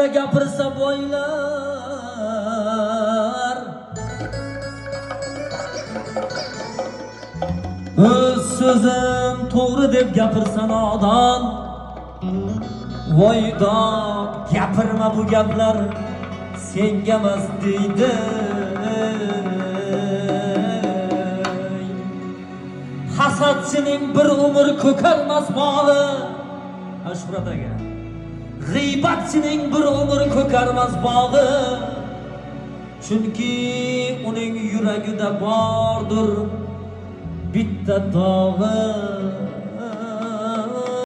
haqida gapirsa boylar, o'z so'zim to'g'ri deb gapirsa nodon, voydo gapirma bu gaplar senga emas deydi. Hasadchining bir umr ko'karmas moli, Ashrat aka. G'iybatchining bir umr ko'karmas bog'i, chunki uning yuragida bordir bitta dog'i.